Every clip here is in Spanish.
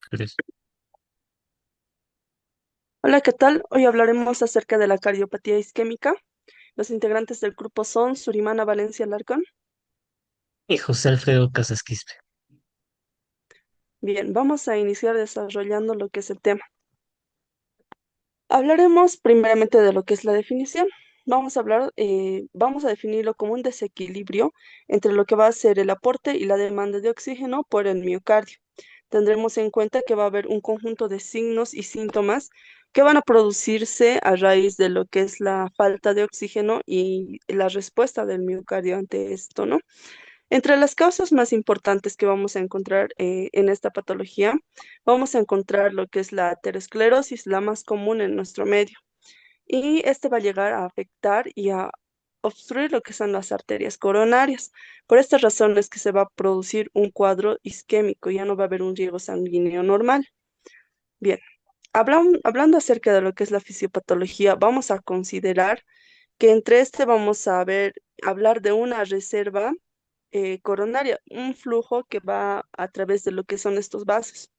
Tres. Hola, ¿qué tal? Hoy hablaremos acerca de la cardiopatía isquémica. Los integrantes del grupo son Surimana Valencia Larcón. Y José Alfredo Casas Quispe. Bien, vamos a iniciar desarrollando lo que es el tema. Hablaremos primeramente de lo que es la definición. Vamos a definirlo como un desequilibrio entre lo que va a ser el aporte y la demanda de oxígeno por el miocardio. Tendremos en cuenta que va a haber un conjunto de signos y síntomas que van a producirse a raíz de lo que es la falta de oxígeno y la respuesta del miocardio ante esto, ¿no? Entre las causas más importantes que vamos a encontrar en esta patología, vamos a encontrar lo que es la aterosclerosis, la más común en nuestro medio. Y este va a llegar a afectar y a obstruir lo que son las arterias coronarias. Por estas razones que se va a producir un cuadro isquémico, ya no va a haber un riego sanguíneo normal. Bien, hablando acerca de lo que es la fisiopatología, vamos a considerar que entre este vamos a hablar de una reserva coronaria, un flujo que va a través de lo que son estos vasos.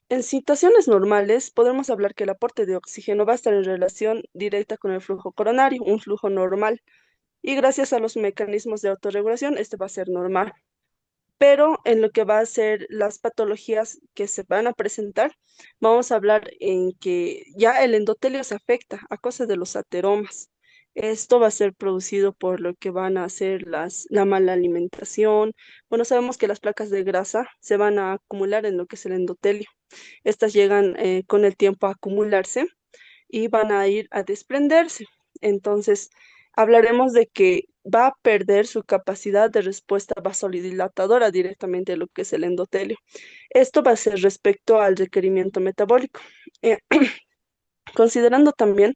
En situaciones normales, podemos hablar que el aporte de oxígeno va a estar en relación directa con el flujo coronario, un flujo normal, y gracias a los mecanismos de autorregulación, este va a ser normal. Pero en lo que va a ser las patologías que se van a presentar, vamos a hablar en que ya el endotelio se afecta a causa de los ateromas. Esto va a ser producido por lo que van a ser la mala alimentación. Bueno, sabemos que las placas de grasa se van a acumular en lo que es el endotelio. Estas llegan con el tiempo a acumularse y van a ir a desprenderse. Entonces, hablaremos de que va a perder su capacidad de respuesta vasodilatadora directamente a lo que es el endotelio. Esto va a ser respecto al requerimiento metabólico. Eh, Considerando también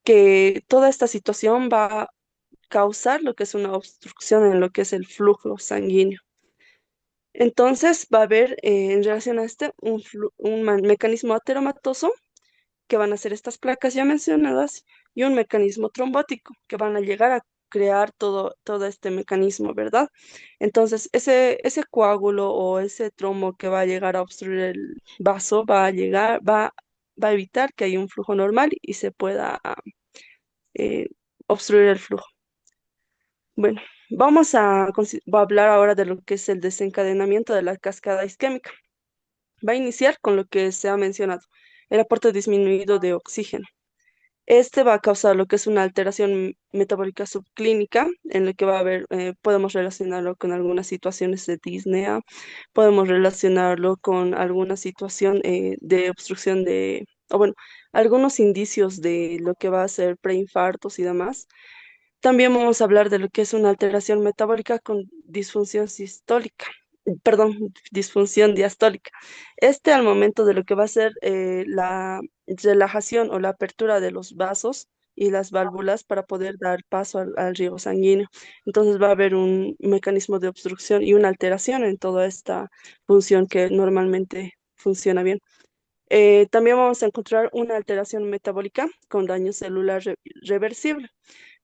que toda esta situación va a causar lo que es una obstrucción en lo que es el flujo sanguíneo. Entonces va a haber en relación a este un mecanismo ateromatoso que van a ser estas placas ya mencionadas, y un mecanismo trombótico, que van a llegar a crear todo este mecanismo, ¿verdad? Entonces, ese coágulo o ese trombo que va a llegar a obstruir el vaso va a evitar que haya un flujo normal y se pueda eh, obstruir el flujo. Bueno, voy a hablar ahora de lo que es el desencadenamiento de la cascada isquémica. Va a iniciar con lo que se ha mencionado, el aporte disminuido de oxígeno. Este va a causar lo que es una alteración metabólica subclínica, en lo que va a haber, podemos relacionarlo con algunas situaciones de disnea, podemos relacionarlo con alguna situación de obstrucción o bueno, algunos indicios de lo que va a ser preinfartos y demás. También vamos a hablar de lo que es una alteración metabólica con disfunción sistólica, perdón, disfunción diastólica. Este al momento de lo que va a ser la relajación o la apertura de los vasos y las válvulas para poder dar paso al riego sanguíneo. Entonces va a haber un mecanismo de obstrucción y una alteración en toda esta función que normalmente funciona bien. También vamos a encontrar una alteración metabólica con daño celular reversible.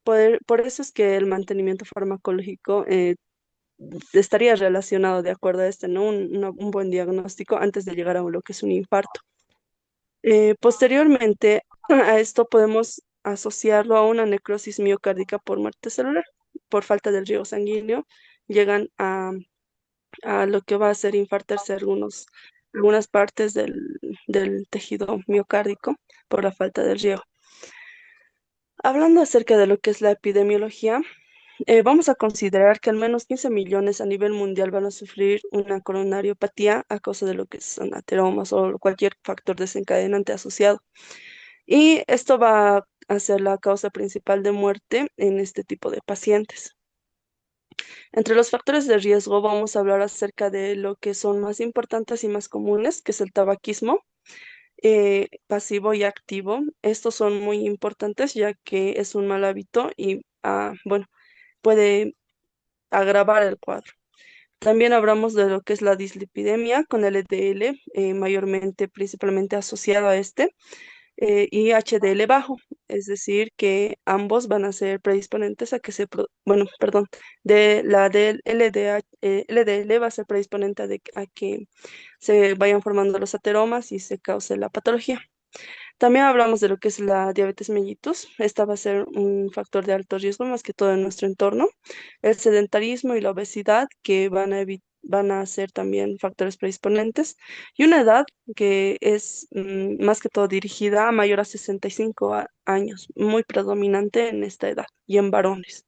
Por eso es que el mantenimiento farmacológico estaría relacionado de acuerdo a este, ¿no? Un buen diagnóstico antes de llegar a lo que es un infarto. Posteriormente a esto podemos asociarlo a una necrosis miocárdica por muerte celular, por falta del riego sanguíneo, llegan a lo que va a ser infartarse algunas partes del tejido miocárdico por la falta del riego. Hablando acerca de lo que es la epidemiología, vamos a considerar que al menos 15 millones a nivel mundial van a sufrir una coronariopatía a causa de lo que son ateromas o cualquier factor desencadenante asociado. Y esto va a ser la causa principal de muerte en este tipo de pacientes. Entre los factores de riesgo vamos a hablar acerca de lo que son más importantes y más comunes, que es el tabaquismo pasivo y activo. Estos son muy importantes ya que es un mal hábito y, bueno, puede agravar el cuadro. También hablamos de lo que es la dislipidemia con LDL, mayormente, principalmente asociado a este, y HDL bajo, es decir, que ambos van a ser predisponentes a que bueno, perdón, de la del LDH, LDL va a ser predisponente a que se vayan formando los ateromas y se cause la patología. También hablamos de lo que es la diabetes mellitus. Esta va a ser un factor de alto riesgo más que todo en nuestro entorno. El sedentarismo y la obesidad que van a ser también factores predisponentes. Y una edad que es más que todo dirigida a mayor a 65 años, muy predominante en esta edad y en varones.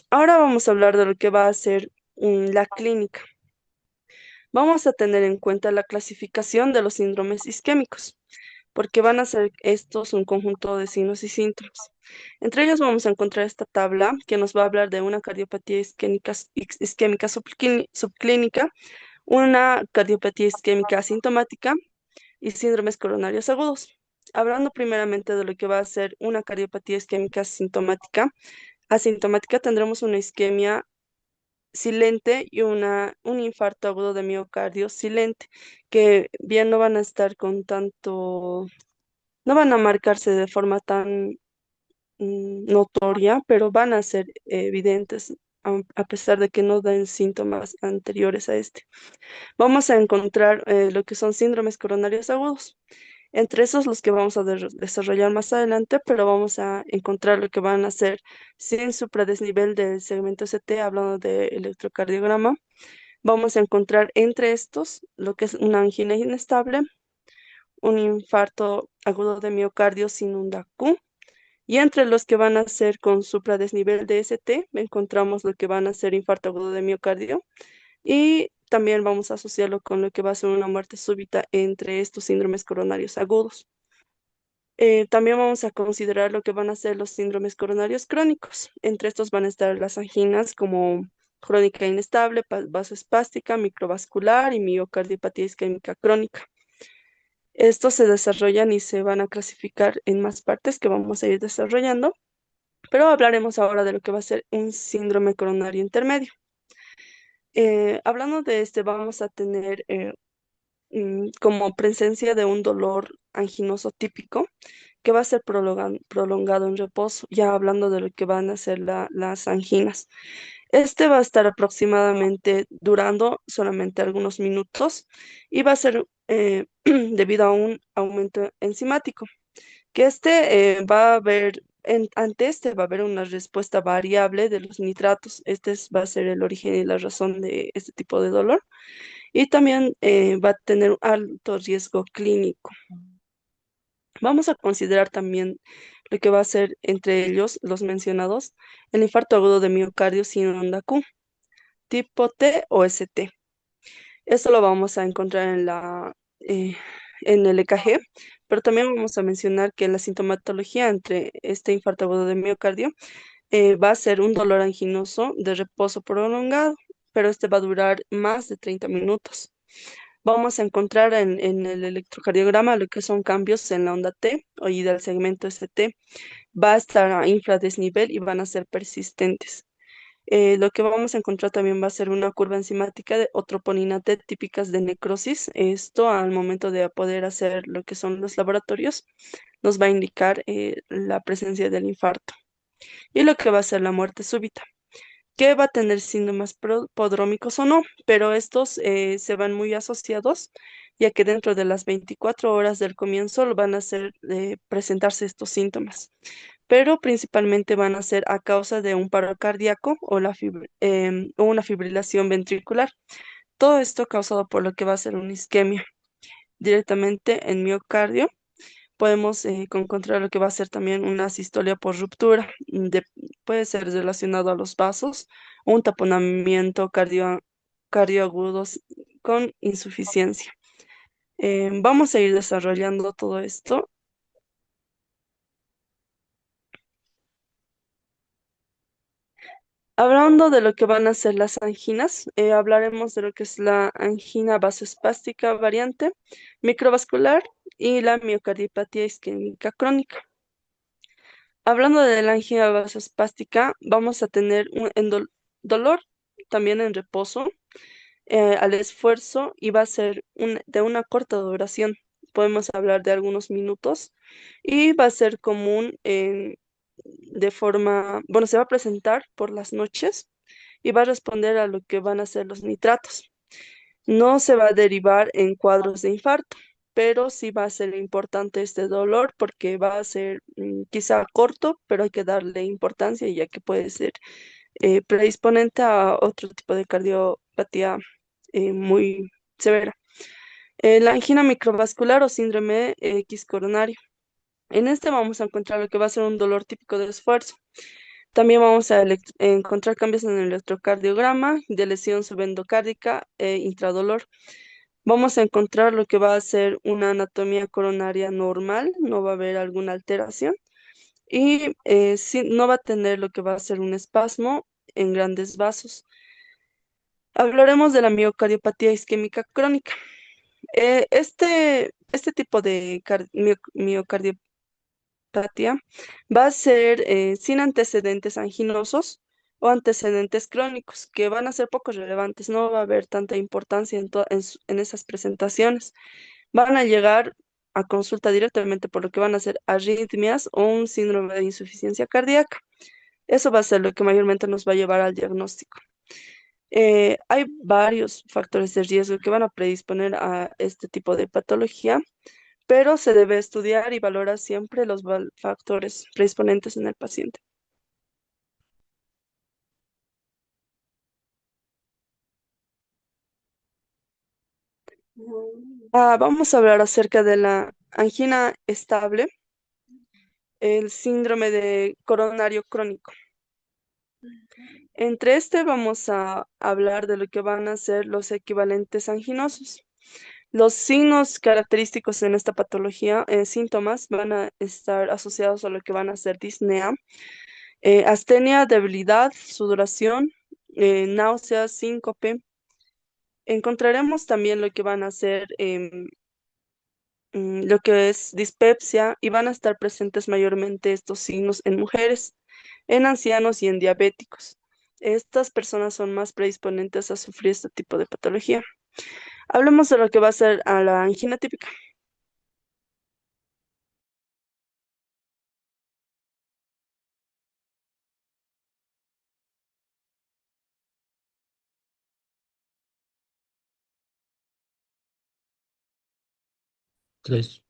Ahora vamos a hablar de lo que va a ser la clínica. Vamos a tener en cuenta la clasificación de los síndromes isquémicos, porque van a ser estos un conjunto de signos y síntomas. Entre ellos vamos a encontrar esta tabla que nos va a hablar de una cardiopatía isquémica subclínica, una cardiopatía isquémica asintomática y síndromes coronarios agudos. Hablando primeramente de lo que va a ser una cardiopatía isquémica asintomática tendremos una isquemia silente y un infarto agudo de miocardio silente, que bien no van a estar con tanto, no van a marcarse de forma tan notoria, pero van a ser evidentes a pesar de que no den síntomas anteriores a este. Vamos a encontrar lo que son síndromes coronarios agudos. Entre esos los que vamos a desarrollar más adelante, pero vamos a encontrar lo que van a ser sin supradesnivel del segmento ST, hablando de electrocardiograma. Vamos a encontrar entre estos lo que es una angina inestable, un infarto agudo de miocardio sin un DAQ, y entre los que van a ser con supradesnivel de ST, encontramos lo que van a ser infarto agudo de miocardio, y también vamos a asociarlo con lo que va a ser una muerte súbita entre estos síndromes coronarios agudos. También vamos a considerar lo que van a ser los síndromes coronarios crónicos. Entre estos van a estar las anginas como crónica inestable, vasoespástica, microvascular y miocardiopatía isquémica crónica. Estos se desarrollan y se van a clasificar en más partes que vamos a ir desarrollando, pero hablaremos ahora de lo que va a ser un síndrome coronario intermedio. Hablando de este, vamos a tener como presencia de un dolor anginoso típico que va a ser prolongado en reposo, ya hablando de lo que van a ser las anginas. Este va a estar aproximadamente durando solamente algunos minutos y va a ser debido a un aumento enzimático, que va a haber, ante este va a haber una respuesta variable de los nitratos. Va a ser el origen y la razón de este tipo de dolor. Y también va a tener un alto riesgo clínico. Vamos a considerar también lo que va a ser entre ellos, los mencionados, el infarto agudo de miocardio sin onda Q, tipo T o ST. Esto lo vamos a encontrar en el EKG, pero también vamos a mencionar que la sintomatología entre este infarto agudo de miocardio va a ser un dolor anginoso de reposo prolongado, pero este va a durar más de 30 minutos. Vamos a encontrar en el electrocardiograma lo que son cambios en la onda T y del segmento ST. Va a estar a infradesnivel y van a ser persistentes. Lo que vamos a encontrar también va a ser una curva enzimática de troponina T típicas de necrosis. Esto al momento de poder hacer lo que son los laboratorios nos va a indicar la presencia del infarto y lo que va a ser la muerte súbita, que va a tener síntomas prodrómicos o no, pero estos se van muy asociados, ya que dentro de las 24 horas del comienzo van a presentarse estos síntomas, pero principalmente van a ser a causa de un paro cardíaco o o una fibrilación ventricular. Todo esto causado por lo que va a ser una isquemia directamente en miocardio. Podemos encontrar lo que va a ser también una sistolia por ruptura. Puede ser relacionado a los vasos, un taponamiento cardioagudo con insuficiencia. Vamos a ir desarrollando todo esto. Hablando de lo que van a ser las anginas, hablaremos de lo que es la angina vasoespástica variante, microvascular y la miocardiopatía isquémica crónica. Hablando de la angina vasospástica, vamos a tener dolor también en reposo al esfuerzo y va a ser de una corta duración. Podemos hablar de algunos minutos y va a ser común de forma, bueno, se va a presentar por las noches y va a responder a lo que van a ser los nitratos. No se va a derivar en cuadros de infarto, pero sí va a ser importante este dolor porque va a ser quizá corto, pero hay que darle importancia ya que puede ser predisponente a otro tipo de cardiopatía muy severa. La angina microvascular o síndrome X coronario. En este vamos a encontrar lo que va a ser un dolor típico de esfuerzo. También vamos a encontrar cambios en el electrocardiograma de lesión subendocárdica e intradolor. Vamos a encontrar lo que va a ser una anatomía coronaria normal, no va a haber alguna alteración y sí, no va a tener lo que va a ser un espasmo en grandes vasos. Hablaremos de la miocardiopatía isquémica crónica. Este tipo de miocardiopatía va a ser sin antecedentes anginosos o antecedentes crónicos, que van a ser poco relevantes, no va a haber tanta importancia en esas presentaciones. Van a llegar a consulta directamente por lo que van a ser arritmias o un síndrome de insuficiencia cardíaca. Eso va a ser lo que mayormente nos va a llevar al diagnóstico. Hay varios factores de riesgo que van a predisponer a este tipo de patología, pero se debe estudiar y valorar siempre los factores predisponentes en el paciente. Vamos a hablar acerca de la angina estable, el síndrome de coronario crónico. Entre este vamos a hablar de lo que van a ser los equivalentes anginosos. Los signos característicos en esta patología, síntomas, van a estar asociados a lo que van a ser disnea, astenia, debilidad, sudoración, náuseas, síncope. Encontraremos también lo que van a ser lo que es dispepsia y van a estar presentes mayormente estos signos en mujeres, en ancianos y en diabéticos. Estas personas son más predisponentes a sufrir este tipo de patología. Hablemos de lo que va a ser a la angina típica. Tres.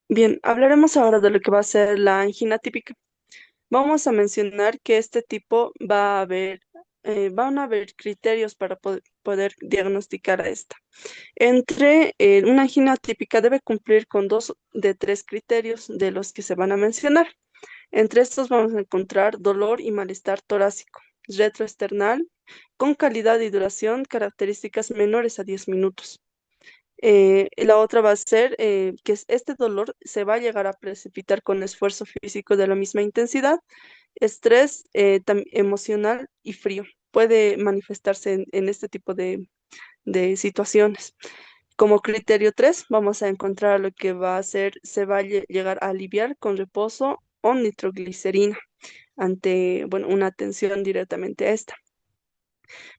Bien, hablaremos ahora de lo que va a ser la angina típica. Vamos a mencionar que este tipo va a haber, van a haber criterios para poder diagnosticar a esta. Una angina típica debe cumplir con dos de tres criterios de los que se van a mencionar. Entre estos vamos a encontrar dolor y malestar torácico, retroesternal, con calidad y duración características menores a 10 minutos. La otra va a ser que este dolor se va a llegar a precipitar con esfuerzo físico de la misma intensidad, estrés emocional y frío. Puede manifestarse en este tipo de situaciones. Como criterio 3 vamos a encontrar lo que va a ser, se va a llegar a aliviar con reposo o nitroglicerina ante, bueno, una atención directamente a esta.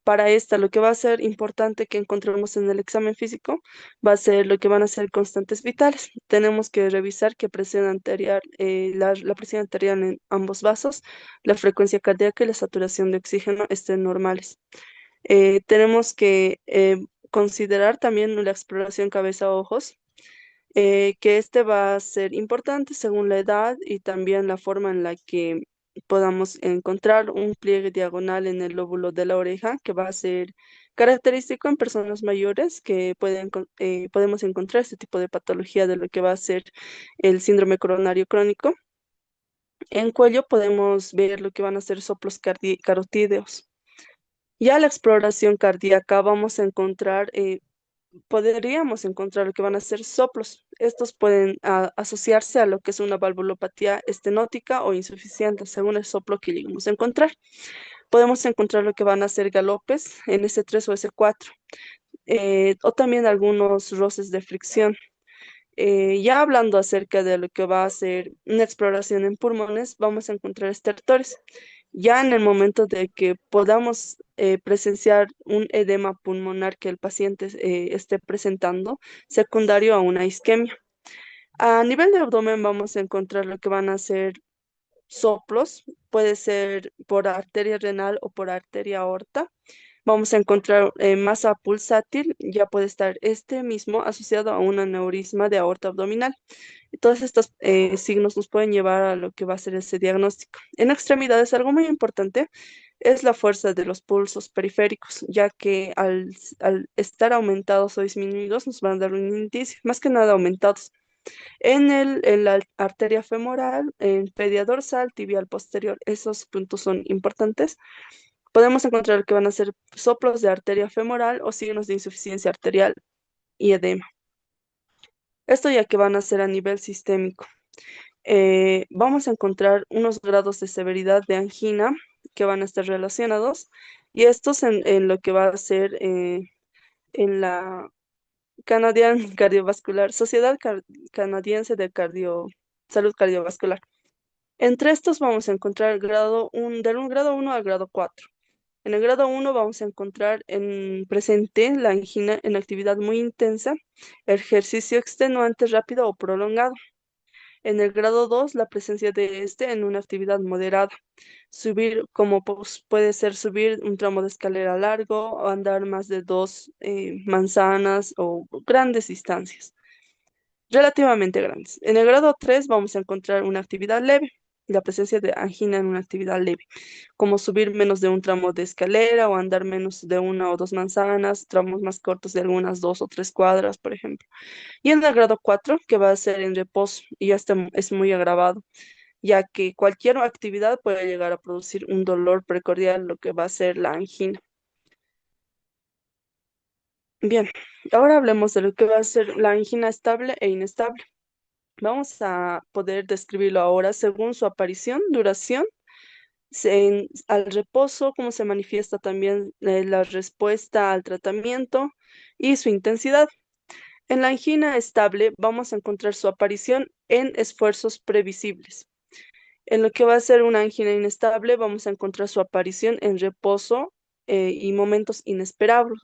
Para esta, lo que va a ser importante que encontremos en el examen físico va a ser lo que van a ser constantes vitales. Tenemos que revisar que presión arterial, la presión arterial en ambos vasos, la frecuencia cardíaca y la saturación de oxígeno estén normales. Tenemos que considerar también la exploración cabeza-ojos, que este va a ser importante según la edad y también la forma en la que podamos encontrar un pliegue diagonal en el lóbulo de la oreja, que va a ser característico en personas mayores que podemos encontrar este tipo de patología de lo que va a ser el síndrome coronario crónico. En cuello podemos ver lo que van a ser soplos carotídeos. Ya la exploración cardíaca vamos a encontrar podríamos encontrar lo que van a ser soplos. Estos pueden asociarse a lo que es una valvulopatía estenótica o insuficiente, según el soplo que lleguemos a encontrar. Podemos encontrar lo que van a ser galopes en S3 o S4, o también algunos roces de fricción. Ya hablando acerca de lo que va a ser una exploración en pulmones, vamos a encontrar estertores. Ya en el momento de que podamos presenciar un edema pulmonar que el paciente esté presentando, secundario a una isquemia. A nivel de abdomen vamos a encontrar lo que van a ser soplos, puede ser por arteria renal o por arteria aorta. Vamos a encontrar masa pulsátil, ya puede estar este mismo asociado a un aneurisma de aorta abdominal. Y todos estos signos nos pueden llevar a lo que va a ser ese diagnóstico. En extremidades, algo muy importante es la fuerza de los pulsos periféricos, ya que al estar aumentados o disminuidos nos van a dar un indicio, más que nada aumentados. En la arteria femoral, en pedia dorsal, tibial posterior, esos puntos son importantes. Podemos encontrar que van a ser soplos de arteria femoral o signos de insuficiencia arterial y edema. Esto ya que van a ser a nivel sistémico. Vamos a encontrar unos grados de severidad de angina que van a estar relacionados y estos en lo que va a ser en la Canadian Cardiovascular, Canadiense de Salud Cardiovascular. Entre estos vamos a encontrar del grado 1 al grado 4. En el grado 1 vamos a encontrar presente la angina en actividad muy intensa, ejercicio extenuante rápido o prolongado. En el grado 2 la presencia de este en una actividad moderada. Subir, como puede ser subir un tramo de escalera largo o andar más de 2 manzanas o grandes distancias relativamente grandes. En el grado 3 vamos a encontrar una actividad leve, la presencia de angina en una actividad leve, como subir menos de un tramo de escalera o andar menos de 1 o 2 manzanas, tramos más cortos de algunas 2 o 3 cuadras, por ejemplo. Y en el grado 4 que va a ser en reposo, y ya es muy agravado, ya que cualquier actividad puede llegar a producir un dolor precordial, lo que va a ser la angina. Bien, ahora hablemos de lo que va a ser la angina estable e inestable. Vamos a poder describirlo ahora según su aparición, duración, al reposo, cómo se manifiesta también la respuesta al tratamiento y su intensidad. En la angina estable vamos a encontrar su aparición en esfuerzos previsibles. En lo que va a ser una angina inestable, vamos a encontrar su aparición en reposo y momentos inesperados.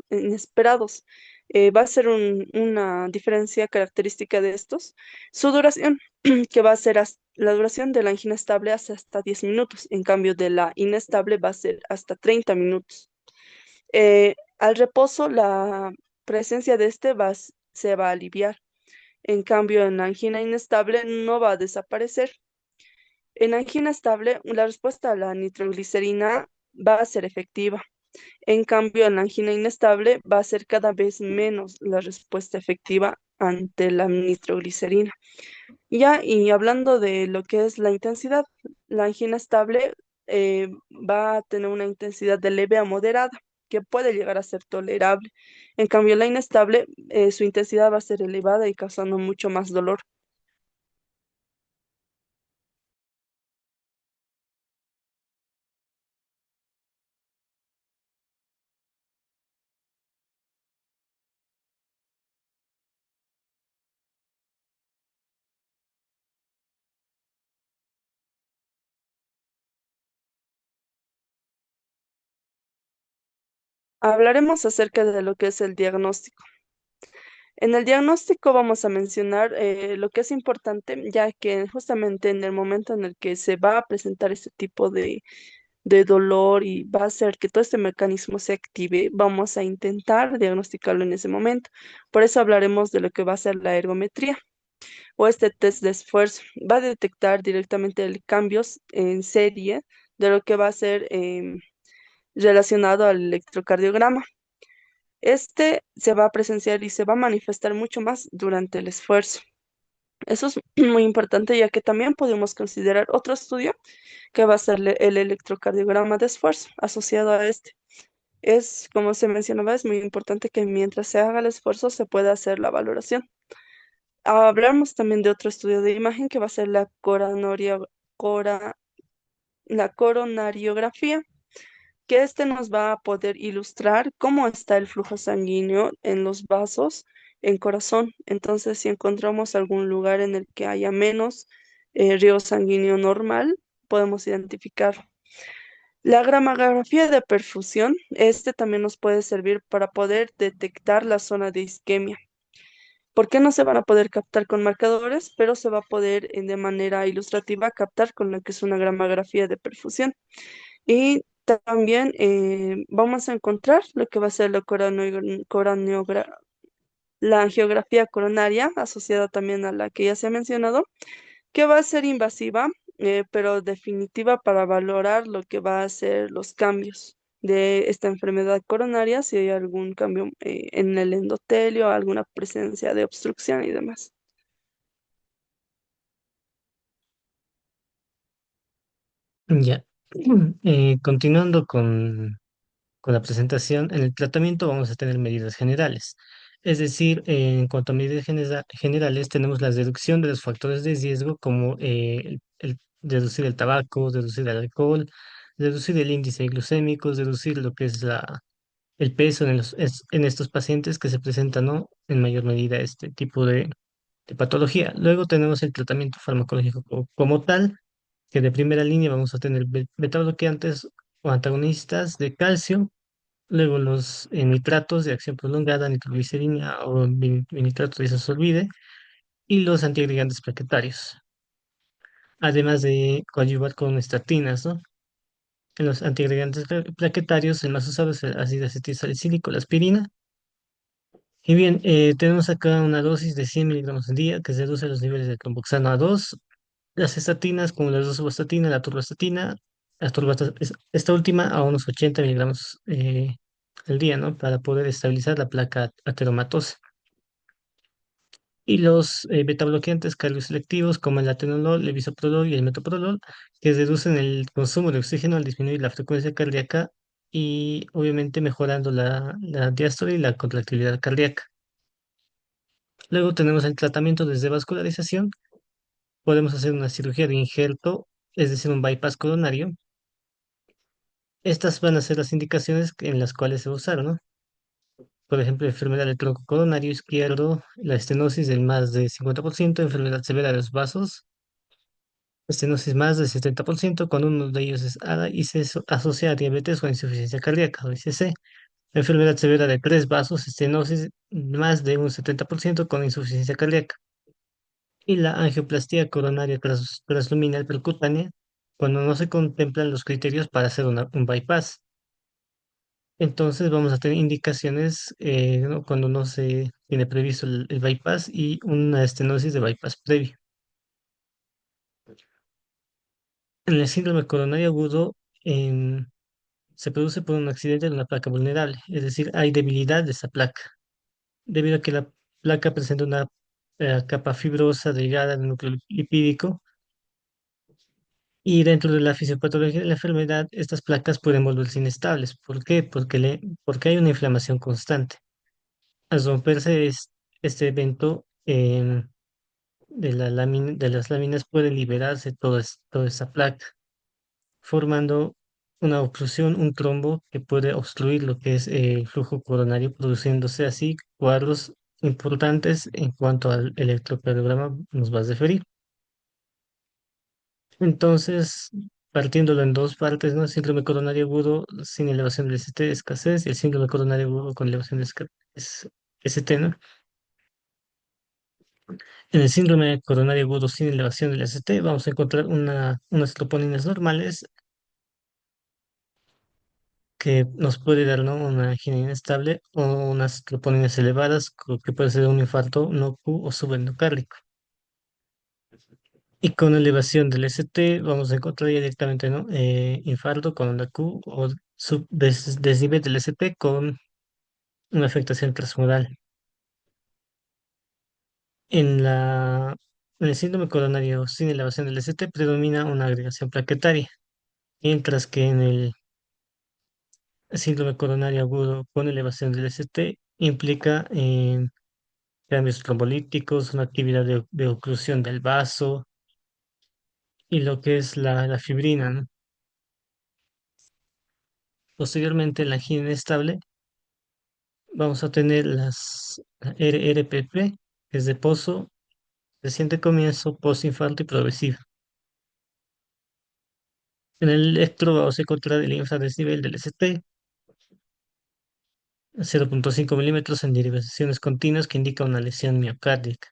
Va a ser una diferencia característica de estos. Su duración, que va a ser la duración de la angina estable hace hasta 10 minutos. En cambio, de la inestable va a ser hasta 30 minutos. Al reposo, la presencia de este se va a aliviar. En cambio, en la angina inestable no va a desaparecer. En angina estable, la respuesta a la nitroglicerina va a ser efectiva. En cambio, en la angina inestable va a ser cada vez menos la respuesta efectiva ante la nitroglicerina. Y hablando de lo que es la intensidad, la angina estable va a tener una intensidad de leve a moderada, que puede llegar a ser tolerable. En cambio, la inestable, su intensidad va a ser elevada y causando mucho más dolor. Hablaremos acerca de lo que es el diagnóstico. En el diagnóstico vamos a mencionar lo que es importante, ya que justamente en el momento en el que se va a presentar este tipo de dolor y va a hacer que todo este mecanismo se active, vamos a intentar diagnosticarlo en ese momento. Por eso hablaremos de lo que va a ser la ergometría o este test de esfuerzo. Va a detectar directamente el cambios en serie de lo que va a ser relacionado al electrocardiograma. Este se va a presenciar y se va a manifestar mucho más durante el esfuerzo. Eso es muy importante, ya que también podemos considerar otro estudio que va a ser el electrocardiograma de esfuerzo asociado a este. Como se mencionaba, es muy importante que mientras se haga el esfuerzo se pueda hacer la valoración. Hablamos también de otro estudio de imagen que va a ser cora- la coronariografía, que este nos va a poder ilustrar cómo está el flujo sanguíneo en los vasos en corazón. Entonces, si encontramos algún lugar en el que haya menos riego sanguíneo normal, podemos identificar. La gramografía de perfusión, este también nos puede servir para poder detectar la zona de isquemia. ¿Por qué no se van a poder captar con marcadores, pero se va a poder de manera ilustrativa captar con lo que es una gramografía de perfusión? Y También vamos a encontrar lo que va a ser la angiografía coronaria, asociada también a la que ya se ha mencionado, que va a ser invasiva, pero definitiva para valorar lo que va a ser los cambios de esta enfermedad coronaria, si hay algún cambio en el endotelio, alguna presencia de obstrucción y demás. Ya. Continuando con la presentación, en el tratamiento vamos a tener medidas generales. Es decir, en cuanto a medidas generales, tenemos la reducción de los factores de riesgo como reducir el tabaco, reducir el alcohol, reducir el índice glucémico, reducir lo que es el peso en estos pacientes que se presentan, ¿no?, en mayor medida este tipo de patología. Luego tenemos el tratamiento farmacológico como tal, que de primera línea vamos a tener beta bloqueantes o antagonistas de calcio. Luego los nitratos de acción prolongada, nitroglicerina o nitrato de isosolvide, y los antiagregantes plaquetarios. Además de coadyuvar con estatinas, ¿no? En los antiagregantes plaquetarios, el más usado es el ácido acetilsalicílico, la aspirina. Y bien, tenemos acá una dosis de 100 miligramos al día que reduce los niveles de tromboxano a 2. Las estatinas, como la rosuvastatina, la atorvastatina, esta última a unos 80 miligramos al día, ¿no? Para poder estabilizar la placa ateromatosa. Y los beta bloqueantes cardioselectivos, como el atenolol, el bisoprolol y el metoprolol, que reducen el consumo de oxígeno al disminuir la frecuencia cardíaca y obviamente mejorando la diástole y la contractilidad cardíaca. Luego tenemos el tratamiento desde vascularización. Podemos hacer una cirugía de injerto, es decir, un bypass coronario. Estas van a ser las indicaciones en las cuales se va a usar, ¿no? Por ejemplo, enfermedad del tronco coronario izquierdo, la estenosis del más de 50%, enfermedad severa de los vasos, estenosis más del 70%, cuando uno de ellos es ADA y asocia a diabetes o insuficiencia cardíaca, o ICC. Enfermedad severa de tres vasos, estenosis más de un 70% con insuficiencia cardíaca. Y la angioplastía coronaria transluminal percutánea, cuando no se contemplan los criterios para hacer un bypass. Entonces vamos a tener indicaciones, ¿no?, cuando no se tiene previsto el bypass y una estenosis de bypass previo. En el síndrome coronario agudo em, se produce por un accidente de una placa vulnerable, es decir, hay debilidad de esa placa, debido a que la placa presenta una capa fibrosa delgada de núcleo lipídico. Y dentro de la fisiopatología de la enfermedad, estas placas pueden volverse inestables. ¿Por qué? Porque hay una inflamación constante. Al romperse este evento de las láminas puede liberarse toda esa placa, formando una obstrucción, un trombo que puede obstruir lo que es el flujo coronario, produciéndose así cuadros importantes en cuanto al electrocardiograma nos va a referir. Entonces, partiéndolo en dos partes, ¿no? El síndrome coronario agudo sin elevación del ST de escasez y el síndrome coronario agudo con elevación de ST, ¿no? En el síndrome coronario agudo sin elevación del ST vamos a encontrar unas troponinas normales que nos puede dar, ¿no?, una angina inestable o unas troponinas elevadas que puede ser un infarto no Q o subendocárdico. Y con elevación del ST vamos a encontrar ya directamente, ¿no?, infarto con onda Q o desnivel del ST con una afectación transmural. En en el síndrome coronario sin elevación del ST predomina una agregación plaquetaria, mientras que en el síndrome coronario agudo con elevación del ST implica cambios trombolíticos, una actividad de oclusión del vaso y lo que es la fibrina, ¿no? Posteriormente, en la angina inestable vamos a tener la RPP, que es de pozo, reciente comienzo, postinfarto y progresivo. En el electro vamos a encontrar el infradesnivel del ST, 0,5 milímetros en derivaciones continuas que indica una lesión miocárdica.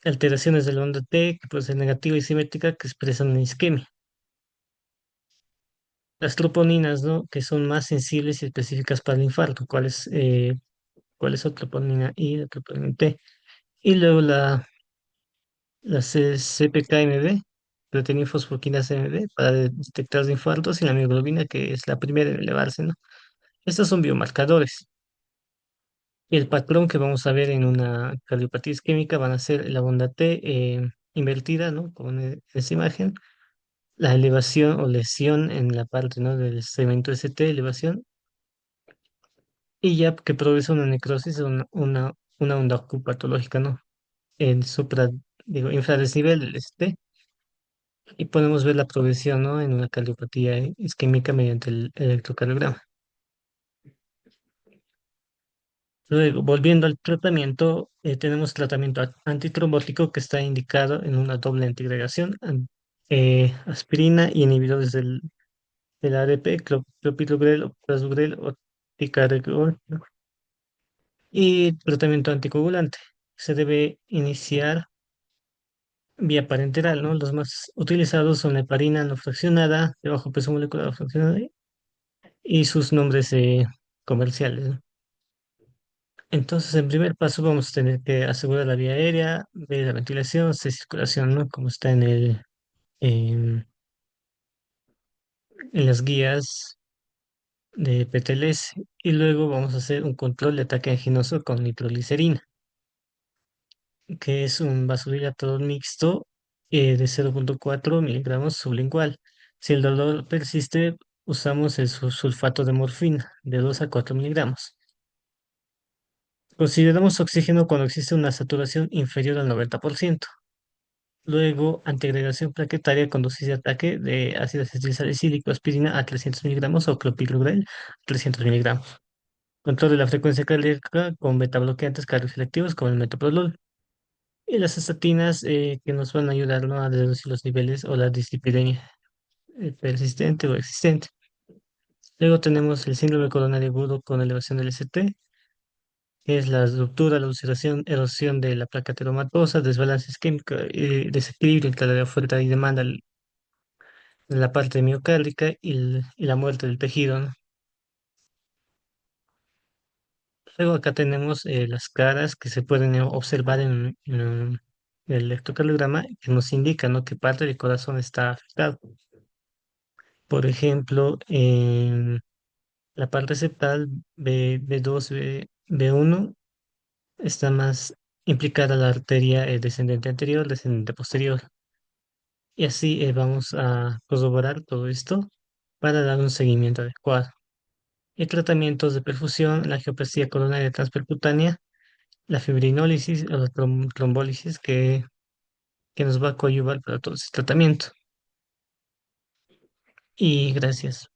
Alteraciones de la onda T, que puede ser negativa y simétrica, que expresan una isquemia. las troponinas, ¿no? Que son más sensibles y específicas para el infarto. ¿Cuál es la troponina I, la troponina T? Y luego la CPK-MB, proteína fosfoquinasa MB, para detectar los infartos, y la mioglobina, que es la primera en elevarse, ¿no? Estos son biomarcadores. Y el patrón que vamos a ver en una cardiopatía isquémica van a ser la onda T invertida, ¿no? Como en esa imagen, la elevación o lesión en la parte, ¿no? Del segmento ST, elevación, y ya que produce una necrosis, una onda ocupatológica, ¿no? En infradesnivel del ST, y podemos ver la progresión, ¿no? En una cardiopatía isquémica mediante el electrocardiograma. Luego, volviendo al tratamiento, tenemos tratamiento antitrombótico que está indicado en una doble integración, aspirina y inhibidores del ADP, clopidogrel o prasugrel o ticagrelor, ¿no? Y tratamiento anticoagulante. Se debe iniciar vía parenteral, ¿no? Los más utilizados son la heparina no fraccionada, de bajo peso molecular no fraccionada, y sus nombres comerciales, ¿no? Entonces, en primer paso vamos a tener que asegurar la vía aérea, ver la ventilación, de circulación, ¿no? Como está en las guías de PTLS. Y luego vamos a hacer un control de ataque anginoso con nitroglicerina, que es un vasodilatador mixto de 0,4 miligramos sublingual. Si el dolor persiste, usamos el sulfato de morfina de 2 a 4 miligramos. Consideramos oxígeno cuando existe una saturación inferior al 90%. Luego, antiagregación plaquetaria con dosis de ataque de ácido acetil salicílico, aspirina a 300 miligramos o clopidogrel a 300 miligramos. Control de la frecuencia cardíaca con betabloqueantes cardioselectivos como el metoprolol. Y las estatinas que nos van a ayudar, ¿no? A reducir los niveles o la dislipidemia persistente o existente. Luego tenemos el síndrome coronario agudo con elevación del ST, que es la ruptura, la ulceración, erosión de la placa teromatosa, desbalance isquémico, desequilibrio entre la oferta y demanda de la parte miocárdica y la muerte del tejido, ¿no? Luego acá tenemos las caras que se pueden observar en el electrocardiograma, que nos indican, ¿no? Que parte del corazón está afectado. Por ejemplo, en la parte septal B2, B1 está más implicada la arteria descendente anterior, descendente posterior. Y así vamos a corroborar todo esto para dar un seguimiento adecuado. Y tratamientos de perfusión, la angioplastia coronaria transpercutánea, la fibrinólisis o la trombólisis que nos va a coadyuvar para todo ese tratamiento. Y gracias.